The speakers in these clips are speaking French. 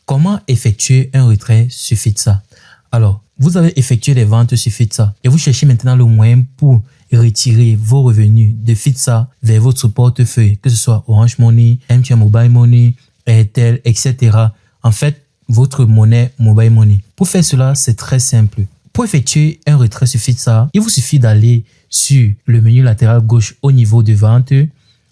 Comment effectuer un retrait sur Fitsa? Alors, vous avez effectué des ventes sur Fitsa et vous cherchez maintenant le moyen pour retirer vos revenus de Fitsa vers votre portefeuille, que ce soit Orange Money, MTN Mobile Money, Airtel, etc. En fait, votre monnaie Mobile Money. Pour faire cela, c'est très simple. Pour effectuer un retrait sur Fitsa, il vous suffit d'aller sur le menu latéral gauche au niveau de vente.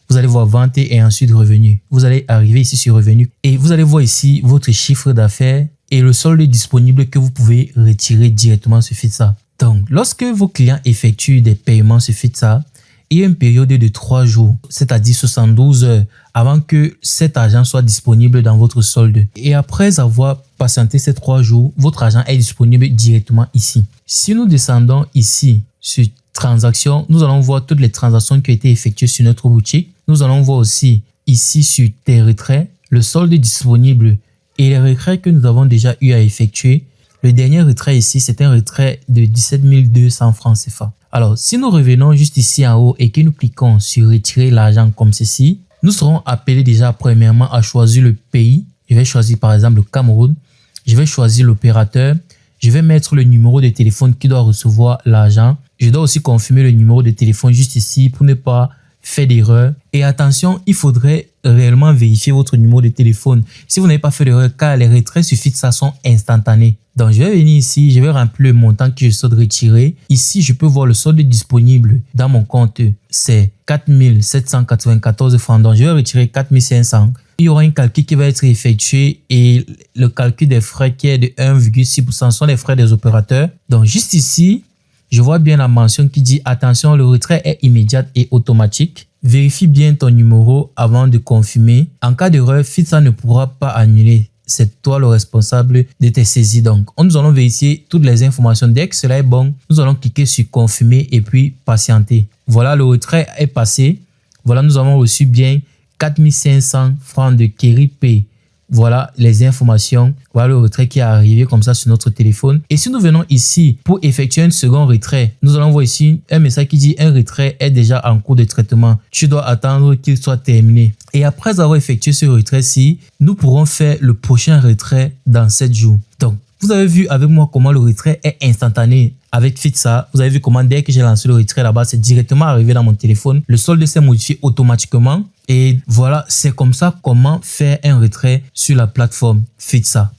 Vous allez voir vente et ensuite revenu. Vous allez arriver ici sur revenu et vous allez voir ici votre chiffre d'affaires et le solde disponible que vous pouvez retirer directement sur Fitsa. Donc, lorsque vos clients effectuent des paiements sur Fitsa, il y a une période de 3 jours, c'est-à-dire 72 heures, avant que cet argent soit disponible dans votre solde. Et après avoir patienté ces 3 jours, votre argent est disponible directement ici. Si nous descendons ici sur transactions, nous allons voir toutes les transactions qui ont été effectuées sur notre boutique. Nous allons voir aussi ici sur tes retraits, le solde disponible et les retraits que nous avons déjà eu à effectuer. Le dernier retrait ici, c'est un retrait de 17 200 francs CFA. Alors, si nous revenons juste ici en haut et que nous cliquons sur retirer l'argent comme ceci, nous serons appelés déjà premièrement à choisir le pays. Je vais choisir par exemple le Cameroun. Je vais choisir l'opérateur. Je vais mettre le numéro de téléphone qui doit recevoir l'argent. Je dois aussi confirmer le numéro de téléphone juste ici pour ne pas faire d'erreur. Et attention, il faudrait réellement vérifier votre numéro de téléphone si vous n'avez pas fait d'erreur, car les retraits sur Fitsa sont instantanés. Donc, je vais venir ici, je vais remplir le montant que je souhaite retirer. Ici, je peux voir le solde disponible dans mon compte. C'est 4 794 francs. Donc, je vais retirer 4 500. Il y aura un calcul qui va être effectué et le calcul des frais qui est de 1,6% sont les frais des opérateurs. Donc, juste ici, je vois bien la mention qui dit « Attention, le retrait est immédiat et automatique. Vérifie bien ton numéro avant de confirmer. En cas d'erreur, Fitsa ne pourra pas annuler. C'est toi le responsable de tes saisies. » Donc, nous allons vérifier toutes les informations. Dès que cela est bon, nous allons cliquer sur « Confirmer » et puis « Patienter ». Voilà, le retrait est passé. Voilà, nous avons reçu bien 4 500 francs de Kerry Pay. Voilà les informations. Voilà le retrait qui est arrivé comme ça sur notre téléphone. Et si nous venons ici pour effectuer un second retrait, nous allons voir ici un message qui dit « Un retrait est déjà en cours de traitement. Tu dois attendre qu'il soit terminé. » Et après avoir effectué ce retrait-ci, nous pourrons faire le prochain retrait dans 7 jours. Donc, vous avez vu avec moi comment le retrait est instantané avec Fitsa. Vous avez vu comment dès que j'ai lancé le retrait là-bas, c'est directement arrivé dans mon téléphone. Le solde s'est modifié automatiquement. Et voilà, c'est comme ça comment faire un retrait sur la plateforme Fitsa.